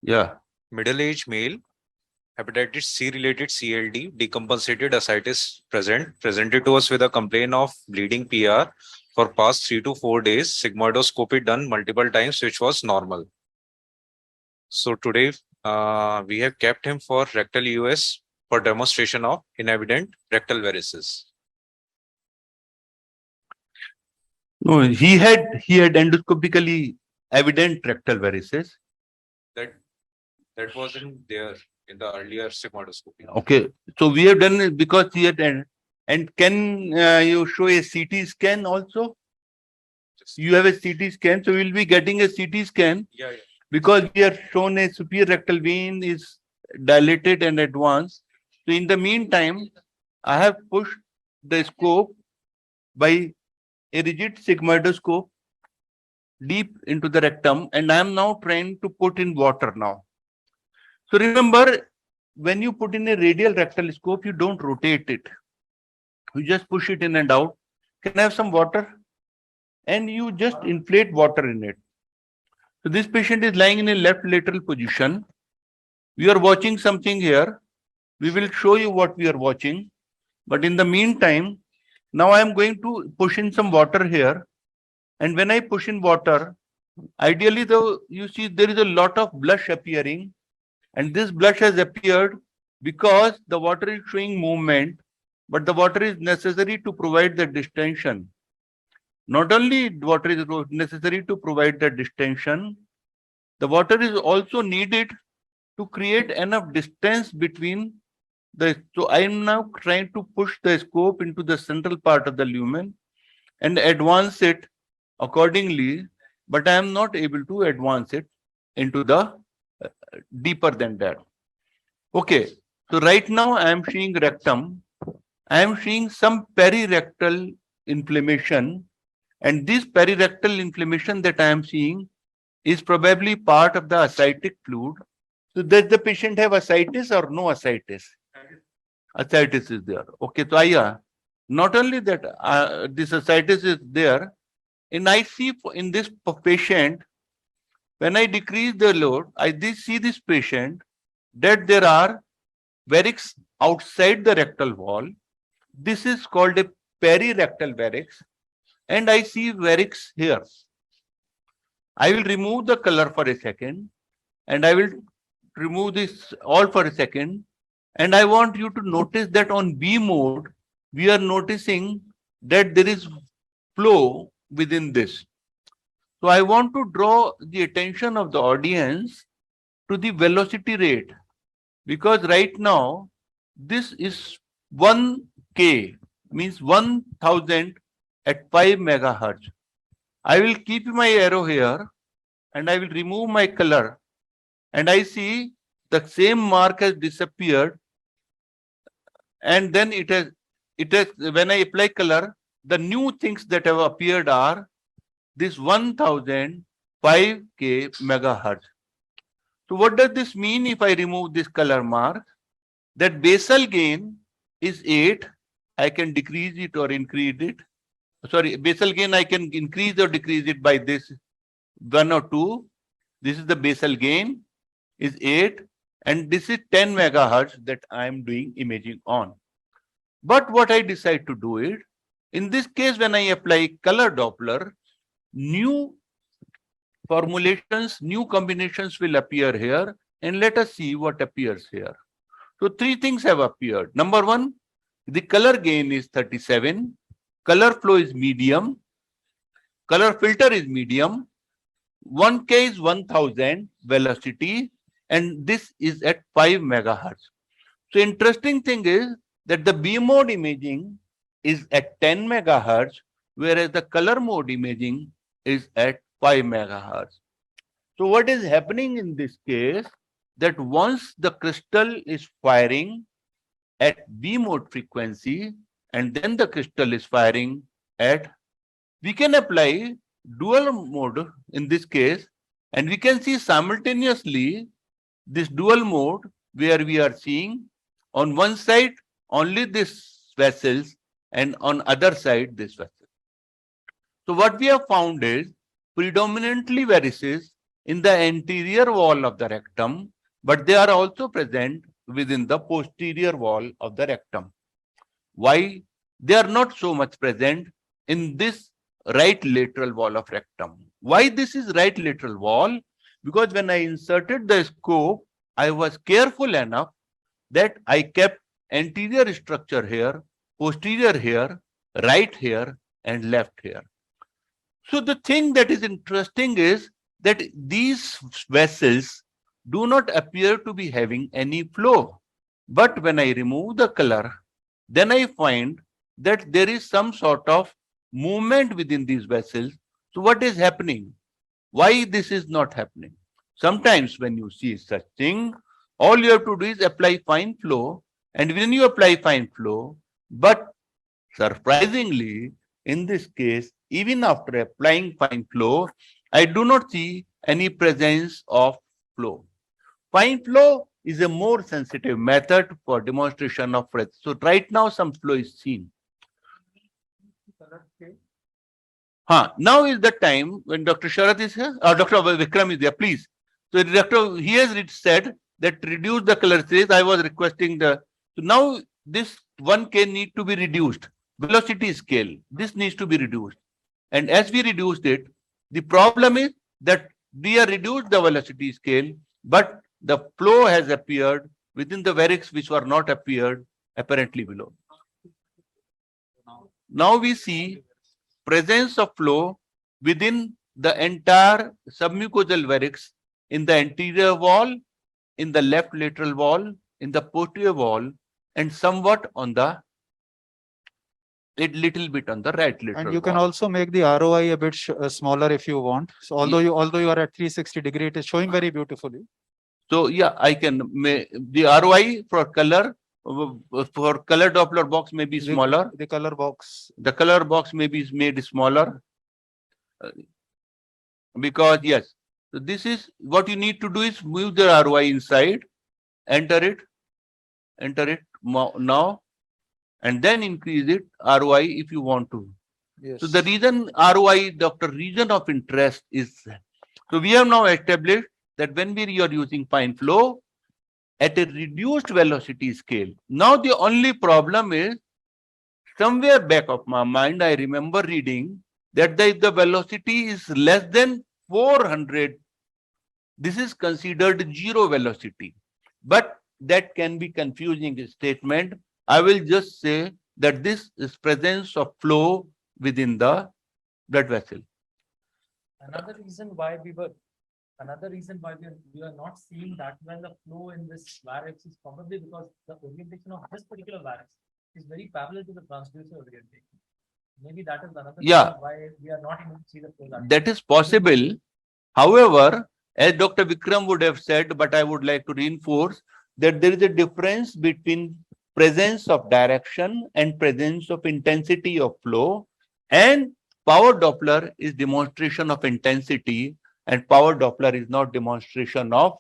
Yeah. Middle-aged male, hepatitis C related CLD, decompensated ascites presented to us with a complaint of bleeding PR for past 3 to 4 days, sigmoidoscopy done multiple times, which was normal. So today we have kept him for rectal US for demonstration of inevident rectal varices. No, he had endoscopically evident rectal varices. That that wasn't there in the earlier sigmoidoscopy. Okay, so we have done it because he had and can you show a CT scan also? You have a CT scan, so we'll be getting a CT scan Yeah. because we are shown a superior rectal vein is dilated and advanced. So in the meantime, I have pushed the scope by a rigid sigmoidoscope deep into the rectum, and I am now trying to put in water now. So remember, when you put in a radial rectal scope, you don't rotate it. You just push it in and out. Can I have some water? And you just inflate water in it. So this patient is lying in a left lateral position. We are watching something here. We will show you what we are watching. But in the meantime, now I am going to push in some water here. And when I push in water, ideally though, you see there is a lot of blush appearing. And this blush has appeared because the water is showing movement, but the water is necessary to provide the distension. Not only water is necessary to provide the distension, the water is also needed to create enough distance between the. So I am now trying to push the scope into the central part of the lumen and advance it accordingly, but I am not able to advance it into the deeper than that. Okay, so right now I am seeing rectum. I am seeing some perirectal inflammation, and this perirectal inflammation that I am seeing is probably part of the ascitic fluid. So does the patient have ascites or no ascites? Ascites is there. Okay, so not only that this ascites is there, and I see in this patient, when I decrease the load, see this patient that there are varix outside the rectal wall. This is called a perirectal varix, and I see varix here. I will remove the color for a second, and I will remove this all for a second. And I want you to notice that on B mode, we are noticing that there is flow within this. So I want to draw the attention of the audience to the velocity rate, because right now this is 1K, means 1000 at 5 megahertz. I will keep my arrow here and I will remove my color, and I see the same mark has disappeared, and then it has when I apply color, the new things that have appeared are this 1005K megahertz. So what does this mean if I remove this color mark? That basal gain is 8. I can decrease it or increase it. Sorry, basal gain I can increase or decrease it by this 1 or 2. This is the basal gain is 8, and this is 10 megahertz that I am doing imaging on. But what I decide to do is, in this case, when I apply color Doppler, new formulations, new combinations will appear here, and let us see what appears here. So three things have appeared. Number one, the color gain is 37, color flow is medium, color filter is medium, 1K is 1000 velocity, and this is at 5 megahertz. So interesting thing is that the B mode imaging is at 10 megahertz, whereas the color mode imaging is at 5 megahertz. So what is happening in this case, that once the crystal is firing at B mode frequency, and then the crystal is firing at, we can apply dual mode in this case, and we can see simultaneously this dual mode where we are seeing on one side only this vessels and on other side this vessel. So what we have found is predominantly varices in the anterior wall of the rectum, but they are also present within the posterior wall of the rectum. Why? They are not so much present in this right lateral wall of rectum. Why this is right lateral wall? Because when I inserted the scope, I was careful enough that I kept anterior structure here, posterior here, right here, and left here. So the thing that is interesting is that these vessels do not appear to be having any flow. But when I remove the color, then I find that there is some sort of movement within these vessels. So what is happening? Why this is not happening? Sometimes when you see such thing, all you have to do is apply fine flow, and when you apply fine flow, but surprisingly, in this case, even after applying fine flow, I do not see any presence of flow. Fine flow is a more sensitive method for demonstration of breath. So right now some flow is seen. Now is the time when Dr. Sharath is here, or Dr. Vikram is there, please. So Dr. He has said that reduce the color series. I was requesting so now this 1K need to be reduced. Velocity scale, this needs to be reduced. And as we reduced it, the problem is that we have reduced the velocity scale, but the flow has appeared within the varix which were not appeared apparently below. Now we see presence of flow within the entire submucosal varix in the anterior wall, in the left lateral wall, in the posterior wall, and somewhat on the little bit on the right lateral And you can wall. also make the ROI a bit smaller if you want. So although you are at 360 degree, it is showing very beautifully. So yeah, I can make the ROI for color Doppler box may be smaller. The color box. The color box may be made smaller because yes, so this is what you need to do is move the ROI inside, enter it now, and then increase it ROI if you want to. Yes. So the reason ROI, Dr. Region of interest is, so we have now established that when you are using fine flow at a reduced velocity scale. Now the only problem is somewhere back of my mind, I remember reading that if the velocity is less than 400, this is considered zero velocity. But that can be confusing statement. I will just say that this is presence of flow within the blood vessel. Another reason why we are not seeing that well the flow in this varix is probably because the orientation of this particular varix is very parallel to the transducer orientation. Maybe that is another reason why we are not able to see the flow. That is possible. However, as Dr. Vikram would have said, but I would like to reinforce that there is a difference between presence of direction and presence of intensity of flow, and power Doppler is demonstration of intensity, and power Doppler is not demonstration of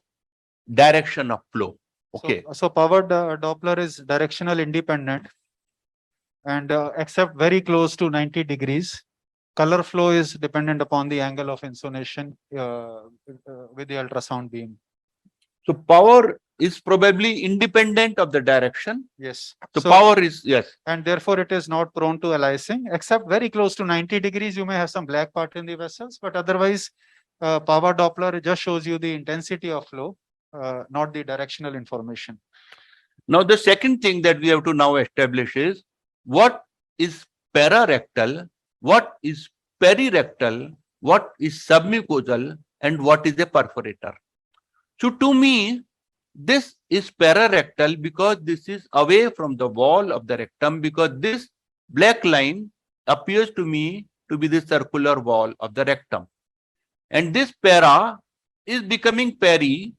direction of flow. Okay. So power Doppler is directional independent, and except very close to 90 degrees. Color flow is dependent upon the angle of insonation with the ultrasound beam. So power is probably independent of the direction. Yes. So power is, yes. And therefore it is not prone to aliasing, except very close to 90 degrees. You may have some black part in the vessels, but otherwise power Doppler just shows you the intensity of flow, not the directional information. Now the second thing that we have to now establish is what is pararectal, what is perirectal, what is submucosal, and what is a perforator. So to me, this is pararectal because this is away from the wall of the rectum, because this black line appears to me to be the circular wall of the rectum. And this para is becoming peri,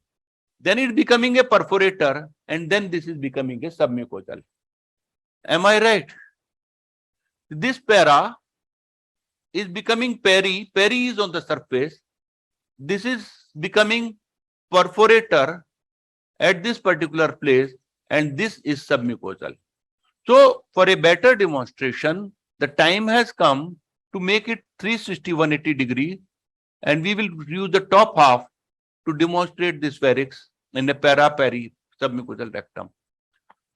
then it becoming a perforator, and then this is becoming a submucosal. Am I right? This para is becoming peri, peri is on the surface. This is becoming perforator at this particular place, and this is submucosal. So for a better demonstration, the time has come to make it 360 180 degrees, and we will use the top half to demonstrate this varix in a para-peri submucosal rectum.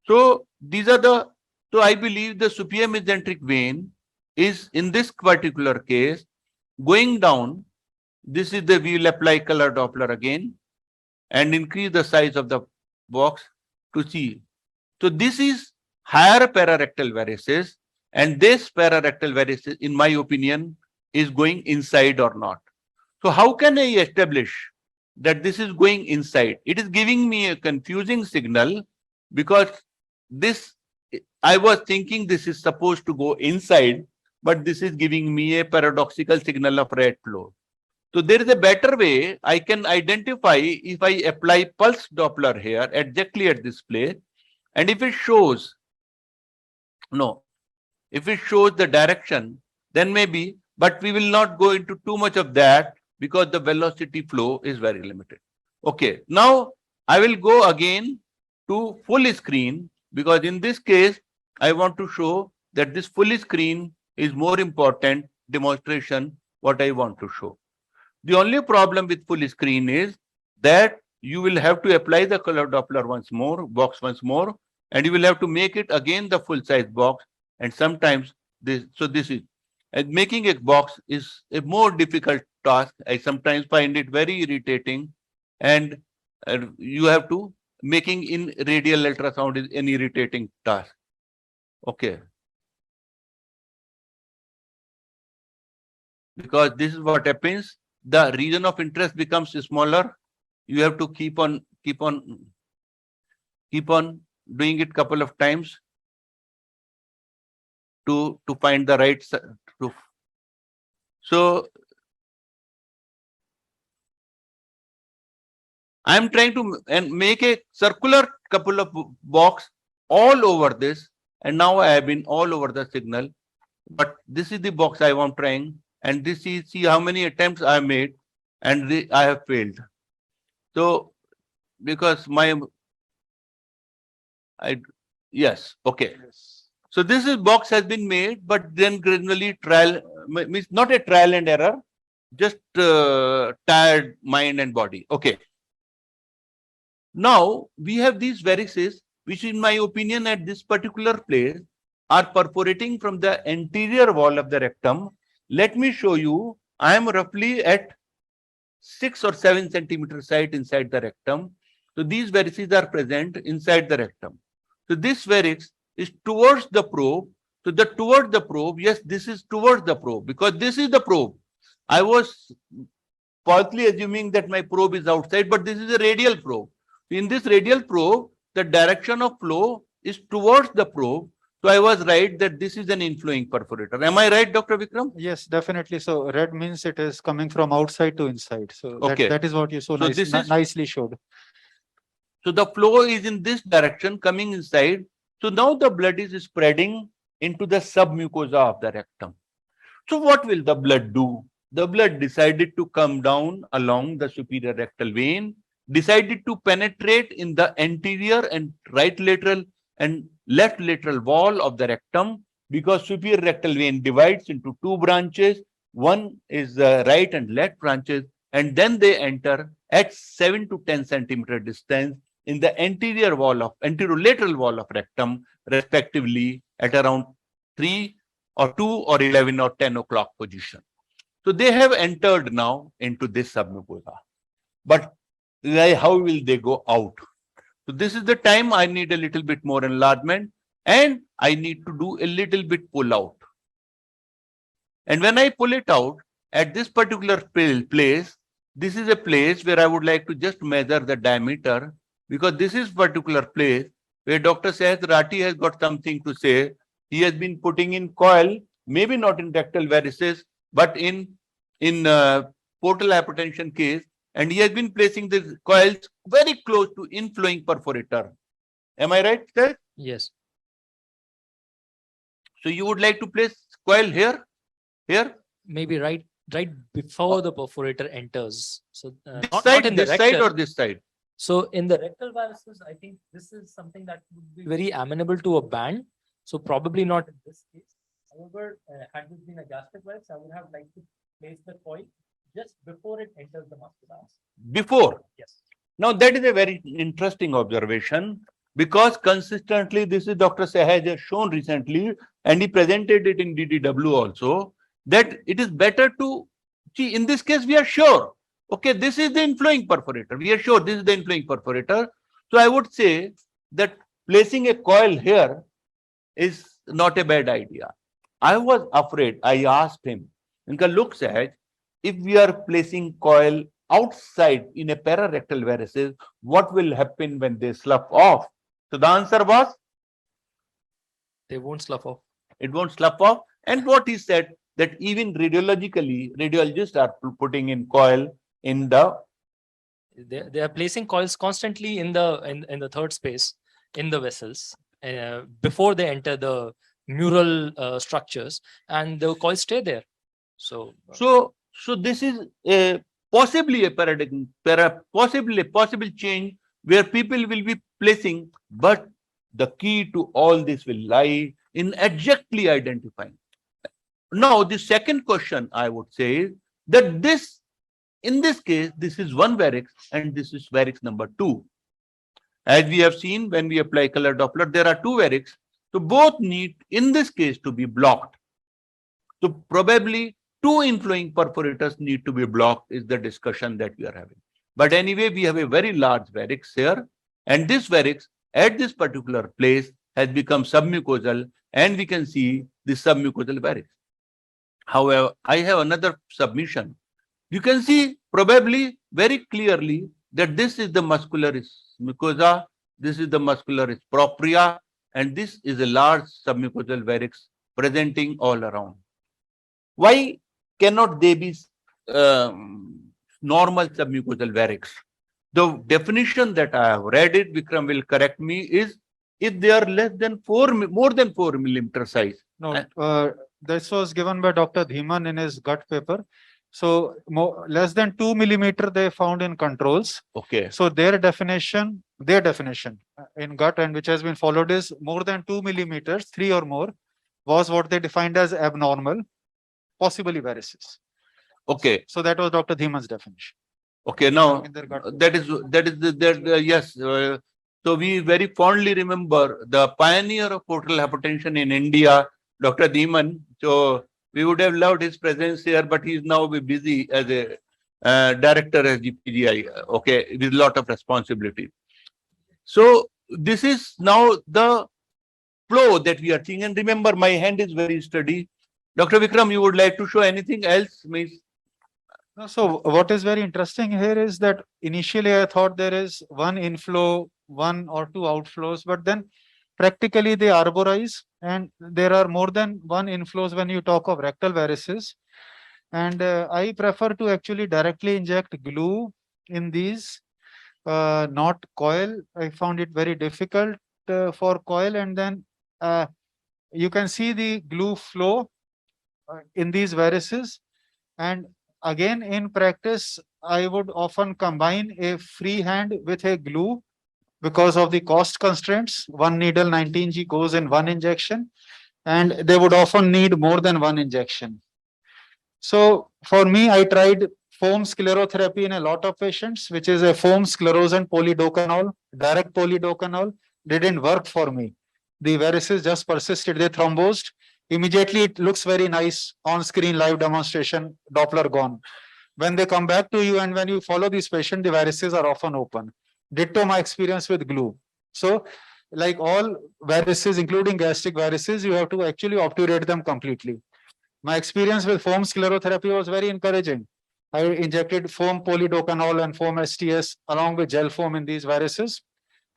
So these are the, so I believe the superior mesenteric vein is in this particular case going down. This is the, we will apply color Doppler again and increase the size of the box to see. So this is higher pararectal varices, and this pararectal varices, in my opinion, is going inside or not. So how can I establish that this is going inside? It is giving me a confusing signal because this, I was thinking this is supposed to go inside, but this is giving me a paradoxical signal of red flow. So there is a better way I can identify if I apply pulse Doppler here exactly at this place, and if it shows, no, if it shows the direction, then maybe, but we will not go into too much of that because the velocity flow is very limited. Okay, now I will go again to full screen because in this case, I want to show that this full screen is more important demonstration what I want to show. The only problem with full screen is that you will have to apply the color Doppler once more, box once more, and you will have to make it again the full size box. And sometimes this, so this is, and making a box is a more difficult task. I sometimes find it very irritating, and you have to, making in radial ultrasound is an irritating task. Okay. Because this is what happens. The region of interest becomes smaller. You have to keep on doing it couple of times to find the right proof. So I'm trying to make a circular couple of box all over this, and now I have been all over the signal. But this is the box I want trying, and this is, see how many attempts I made, and I have failed. So because yes, okay. So this is box has been made, but then gradually trial, means not a trial and error, just tired mind and body. Okay. Now we have these varices, which in my opinion at this particular place are perforating from the anterior wall of the rectum. Let me show you, I am roughly at 6 or 7 centimeter site inside the rectum. So these varices are present inside the rectum. So this varix is towards the probe. So the towards the probe, yes, this is towards the probe because this is the probe. I was falsely assuming that my probe is outside, but this is a radial probe. In this radial probe, the direction of flow is towards the probe. So I was right that this is an inflowing perforator. Am I right, Dr. Vikram? Yes, definitely. So red means it is coming from outside to inside. So Okay. that is what you so this is, nicely showed. So the flow is in this direction coming inside. So now the blood is spreading into the submucosa of the rectum. So what will the blood do? The blood decided to come down along the superior rectal vein, decided to penetrate in the anterior and right lateral and left lateral wall of the rectum, because superior rectal vein divides into two branches. One is the right and left branches, and then they enter at 7 to 10 centimeter distance in the anterior wall of anterolateral wall of rectum, respectively at around 3 or 2 or 11 or 10 o'clock position. So they have entered now into this submucosa. But how will they go out? So this is the time I need a little bit more enlargement, and I need to do a little bit pull out. And when I pull it out at this particular place, this is a place where I would like to just measure the diameter, because this is particular place where Dr. Sahasrati has got something to say. He has been putting in coil, maybe not in rectal varices, but in portal hypertension case, and he has been placing the coils very close to inflowing perforator. Am I right, sir? Yes. So you would like to place coil here? Maybe right before the perforator enters. So This not side, in the this side rectal. or this side? So in the rectal varices, I think this is something that would be very amenable to a band. So probably not in this case. However, had this been a gastric varice, I would have liked to place the coil just before it enters the muscular. before. Yes. Now, that is a very interesting observation because consistently, this is Dr. Sahaj has shown recently, and he presented it in DDW also, that it is better to see, in this case, we are sure, okay, this is the inflowing perforator. We are sure this is the inflowing perforator. So I would say that placing a coil here is not a bad idea. I was afraid, I asked him, Inka, look, Sahaj, if we are placing coil outside in a pararectal varices, what will happen when they slough off? So the answer was, They won't slough off. it won't slough off. And what he said, that even radiologically, radiologists are putting in coil in the, They are placing coils constantly in the third space in the vessels before they enter the mural structures, and the coils stay there. So so this is a possibly a paradigm, possibly a possible change where people will be placing, but the key to all this will lie in exactly identifying. Now, the second question I would say is that this, in this case, this is one varix and this is varix number 2. As we have seen, when we apply color Doppler, there are 2 varix. So both need, in this case, to be blocked. So probably 2 inflowing perforators need to be blocked is the discussion that we are having. But anyway, we have a very large varix here, and this varix at this particular place has become submucosal, and we can see the submucosal varix. However, I have another submission. You can see probably very clearly that this is the muscularis mucosa, this is the muscularis propria, and this is a large submucosal varix presenting all around. Why cannot they be normal submucosal varix? The definition that I have read it, Vikram will correct me, is if they are less than more than 4 millimeter size. No, this was given by Dr. Dhiman in his gut paper. So less than 2 millimeter they found in controls. Okay. So their definition in gut, and which has been followed, is more than 2 millimeters, 3 or more, was what they defined as abnormal, possibly varices. Okay. So that was Dr. Dhiman's definition. Okay. Now In their gut. that is yes. So we very fondly remember the pioneer of portal hypertension in India, Dr. Dhiman. So we would have loved his presence here, but he is now busy as a director at GPGI. Okay, with a lot of responsibility. So this is now the flow that we are seeing. And remember, my hand is very steady. Dr. Vikram, you would like to show anything else? No, so what is very interesting here is that initially I thought there is one inflow, 1 or 2 outflows, but then practically they arborize, and there are more than 1 inflows when you talk of rectal varices. And I prefer to actually directly inject glue in these, not coil. I found it very difficult for coil, and then you can see the glue flow in these varices. And again, in practice, I would often combine a free hand with a glue because of the cost constraints. 1 needle 19G goes in 1 injection, and they would often need more than 1 injection. So for me, I tried foam sclerotherapy in a lot of patients, which is a foam sclerosant polydocanol, direct polydocanol. Didn't work for me. The varices just persisted. They thrombosed. Immediately, it looks very nice on screen, live demonstration, Doppler gone. When they come back to you and when you follow this patient, the varices are often open. Ditto my experience with glue. So like all varices, including gastric varices, you have to actually obturate them completely. My experience with foam sclerotherapy was very encouraging. I injected foam polydocanol and foam STS along with gel foam in these varices.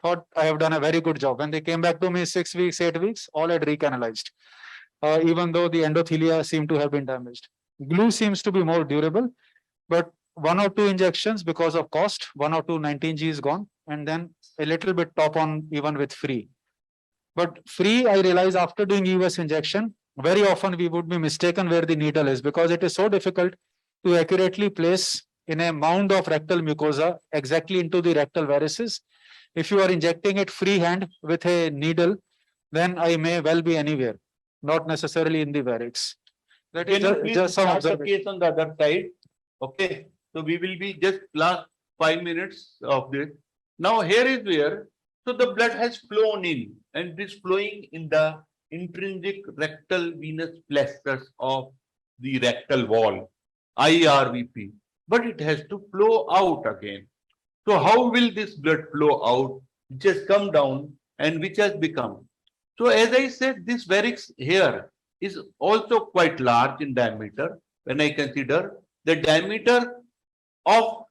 Thought I have done a very good job. When they came back to me 6 weeks, 8 weeks, all had recanalized. Even though the endothelia seem to have been damaged. Glue seems to be more durable, but 1 or 2 injections because of cost, 1 or 2 19G is gone, and then a little bit top on even with free. But free, I realize after doing US injection, very often we would be mistaken where the needle is because it is so difficult to accurately place in a mound of rectal mucosa exactly into the rectal varices. If you are injecting it freehand with a needle, then I may well be anywhere, not necessarily in the varix. That is Can you please just some start the observation. case on the other side? Okay, so we will be just last 5 minutes of this. Now here is where, so the blood has flown in and it is flowing in the intrinsic rectal venous plexus of the rectal wall, IRVP, but it has to flow out again. So how will this blood flow out, which has come down and which has become? So as I said, this varix here is also quite large in diameter when I consider the diameter of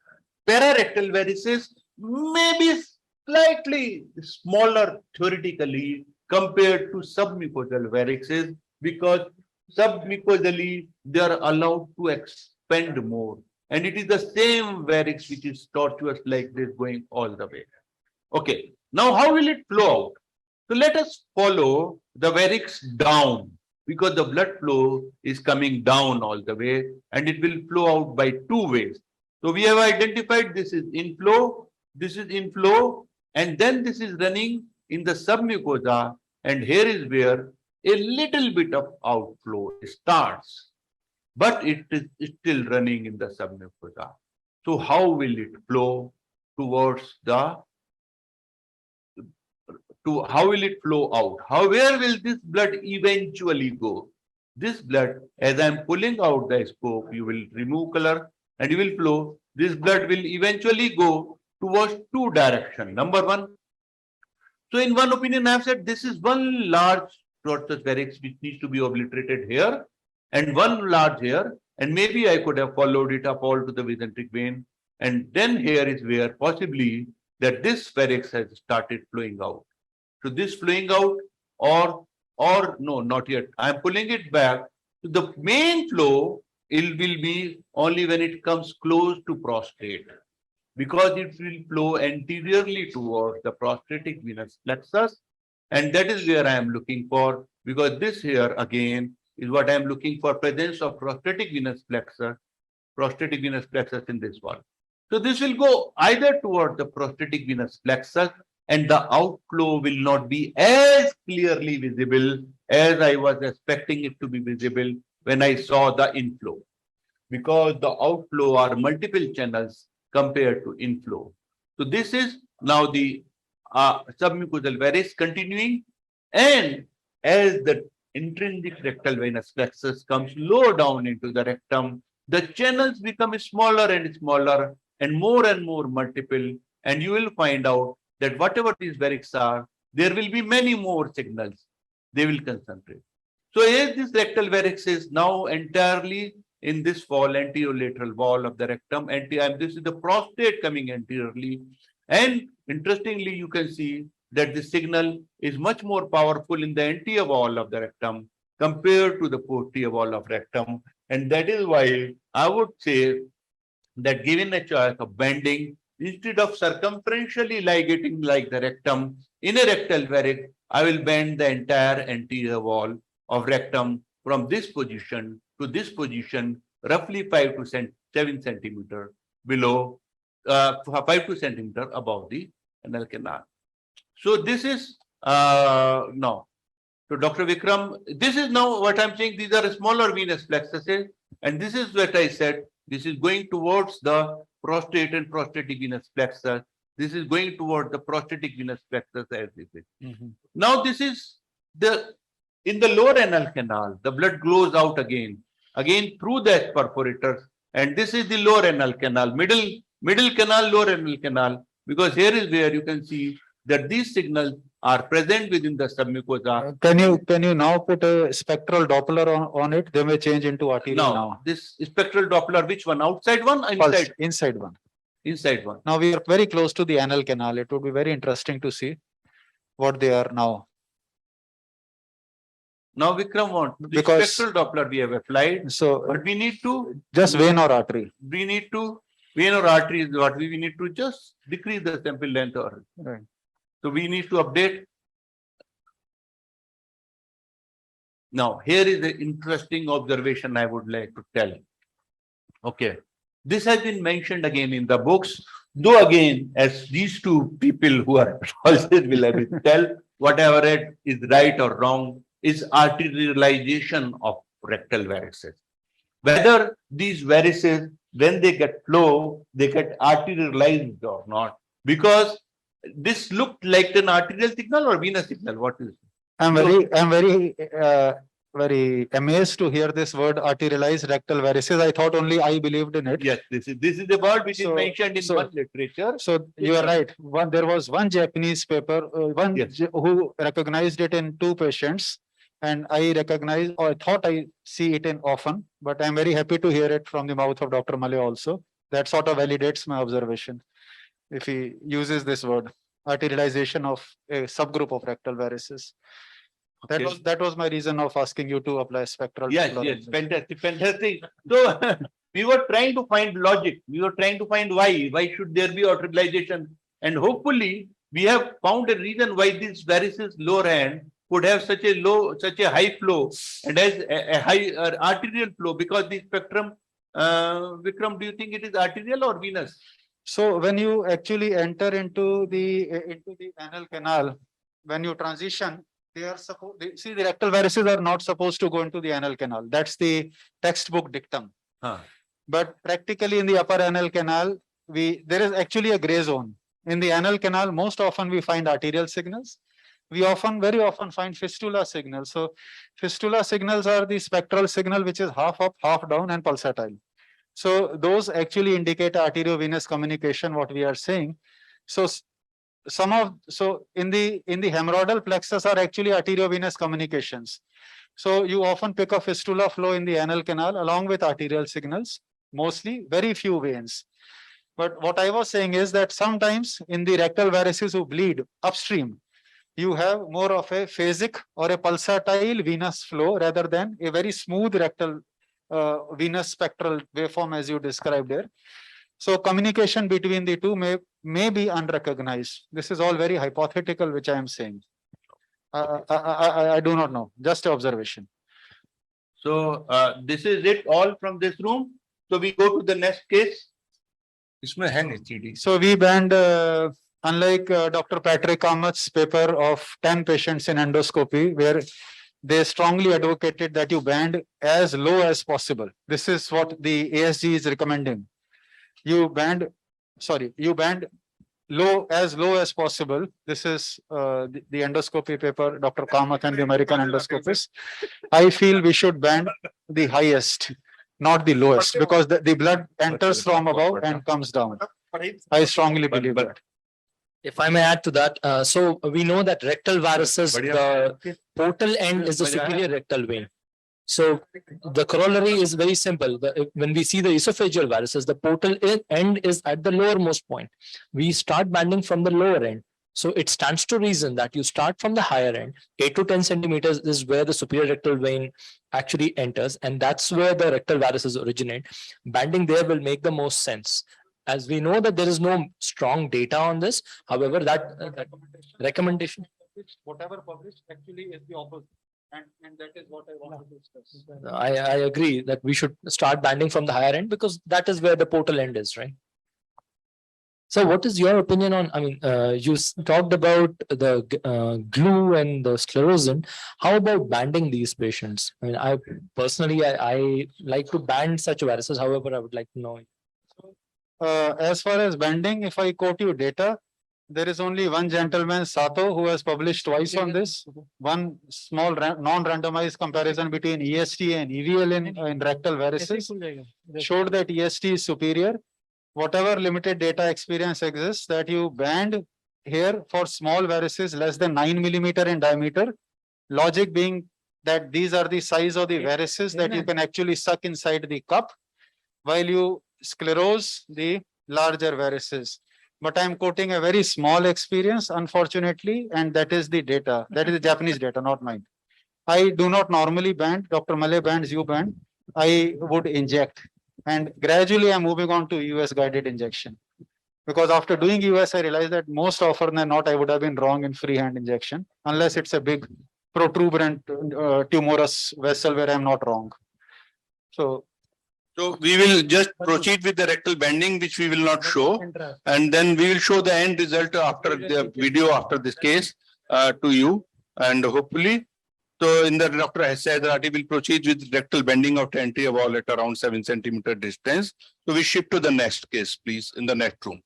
pararectal varices may be slightly smaller theoretically compared to submucosal varices because submucosally they are allowed to expand more. And it is the same varix which is tortuous like this going all the way. Okay, now how will it flow out? So let us follow the varix down because the blood flow is coming down all the way and it will flow out by two ways. So we have identified this is inflow, and then this is running in the submucosa, and here is where a little bit of outflow starts, but it is still running in the submucosa. So how will it flow towards the how will it flow out? Where will this blood eventually go? This blood, as I am pulling out the scope, you will remove color and you will flow. This blood will eventually go towards two directions. Number one, so in one opinion, I have said this is one large tortuous varix which needs to be obliterated here and one large here, and maybe I could have followed it up all to the mesenteric vein, and then here is where possibly that this varix has started flowing out. So this flowing out or no, not yet. I am pulling it back. So the main flow it will be only when it comes close to prostate because it will flow anteriorly towards the prostatic venous plexus. And that is where I am looking for, because this here again is what I am looking for, presence of prostatic venous plexus in this one. So this will go either toward the prostatic venous plexus and the outflow will not be as clearly visible as I was expecting it to be visible when I saw the inflow, because the outflow are multiple channels compared to inflow. So this is now the submucosal varix continuing, and as the intrinsic rectal venous plexus comes low down into the rectum, the channels become smaller and smaller and more multiple, and you will find out that whatever these varix are, there will be many more signals. They will concentrate. So as this rectal varix is now entirely in this wall, anterolateral wall of the rectum, and this is the prostate coming anteriorly. And interestingly, you can see that the signal is much more powerful in the anterior wall of the rectum compared to the posterior wall of rectum. And that is why I would say that given a choice of bending, instead of circumferentially ligating like the rectum in a rectal varix, I will bend the entire anterior wall of rectum from this position to this position, roughly 5 to 7 centimeter below, 5 to centimeter above the anal canal. So this is now. So Dr. Vikram, this is now what I'm saying. These are smaller venous plexuses, and this is what I said. This is going towards the prostate and prostatic venous plexus. This is going towards the prostatic venous plexus as this is. Now this is in the lower anal canal, the blood flows out again through the perforators, and this is the lower anal canal, middle canal, lower anal canal, because here is where you can see that these signals are present within the submucosa. Can you now put a spectral Doppler on it? They may change into arterial now. This spectral Doppler, which one? Outside one or Pulse, inside? inside one. Inside one. Now we are very close to the anal canal. It would be very interesting to see what they are now. Now Vikram wants the Because- spectral Doppler we have applied, So but we need to just vein or artery. vein or artery is what we need to just decrease the sample length or Right. so we need to update. Now here is the interesting observation I would like to tell. Okay, this has been mentioned again in the books, though again as these two people who are always will have it tell whatever I read is right or wrong, is arterialization of rectal varices. Whether these varices when they get flow, they get arterialized or not? Because this looked like an arterial signal or venous signal. What is it? I'm very amazed to hear this word arterialized rectal varices. I thought only I believed in it. Yes, this is the word which is So- mentioned in so- one literature. So you are right. There was one Japanese paper, Yes. who recognized it in 2 patients. And I recognize, or I thought I see it in often, but I'm very happy to hear it from the mouth of Dr. Malay also. That sort of validates my observation. If he uses this word, arterialization of a subgroup of rectal varices. Okay. That was my reason of asking you to apply spectral. Yes, yes, fantastic, fantastic. So we were trying to find logic. We were trying to find why. Why should there be arterialization? And hopefully we have found a reason why this varices lower hand could have such a high flow and has a high arterial flow, because the spectrum, Vikram, do you think it is arterial or venous? So when you actually enter into the anal canal, when you transition, they are supposed, see, the rectal varices are not supposed to go into the anal canal. That's the textbook dictum. Huh. But practically in the upper anal canal, there is actually a gray zone. In the anal canal, most often we find arterial signals. We very often find fistula signals. So fistula signals are the spectral signal, which is half up, half down and pulsatile. So those actually indicate arteriovenous communication, what we are saying. So in the hemorrhoidal plexus are actually arteriovenous communications. So you often pick a fistula flow in the anal canal along with arterial signals, mostly very few veins. But what I was saying is that sometimes in the rectal varices who bleed upstream, you have more of a phasic or a pulsatile venous flow rather than a very smooth rectal venous spectral waveform as you described here. So communication between the two may be unrecognized. This is all very hypothetical, which I am saying. I do not know, just an observation. So this is it all from this room. So we go to the next case. इसमें है नहीं CD. So we banned, unlike Dr. Patrick Kamat's paper of 10 patients in endoscopy, where they strongly advocated that you band as low as possible. This is what the ASG is recommending. You band low as possible. This is the endoscopy paper, Dr. Kamath and the American endoscopists. I feel we should band the highest, not the lowest, because the blood enters from above and comes down. I strongly believe that. If I may add to that, so we know that rectal varices, the portal end is the superior rectal vein. So the corollary is very simple. When we see the esophageal varices, the portal end is at the lowermost point. We start banding from the lower end. So it stands to reason that you start from the higher end. 8 to 10 centimeters is where the superior rectal vein actually enters, and that's where the rectal varices originate. Banding there will make the most sense. As we know that there is no strong data on this, however, that recommendation. Whatever published actually is the opposite. And that is what I want to discuss. I agree that we should start banding from the higher end because that is where the portal end is, right? So what is your opinion on, I mean, you talked about the glue and the sclerosant. How about banding these patients? I mean, I personally, I like to band such varices. However, I would like to know. As far as banding, if I quote you data, there is only one gentleman, Sato, who has published twice on this. One small non-randomized comparison between EST and EVL in rectal varices showed that EST is superior. Whatever limited data experience exists, that you band here for small varices less than 9 millimeter in diameter. Logic being that these are the size of the varices that you can actually suck inside the cup, while you sclerose the larger varices. But I am quoting a very small experience, unfortunately, and that is the data. That is the Japanese data, not mine. I do not normally band. Dr. Malay bands, you band. I would inject. And gradually I'm moving on to US guided injection. Because after doing US, I realized that most often than not, I would have been wrong in freehand injection, unless it's a big protuberant tumorous vessel where I'm not wrong. So we will just proceed with the rectal bending, which we will not show. And then we will show the end result after the video after this case to you. And hopefully So in the Dr. Hyderati will proceed with rectal bending of the entry wall at around 7 centimeter distance. So we shift to the next case, please, in the next room.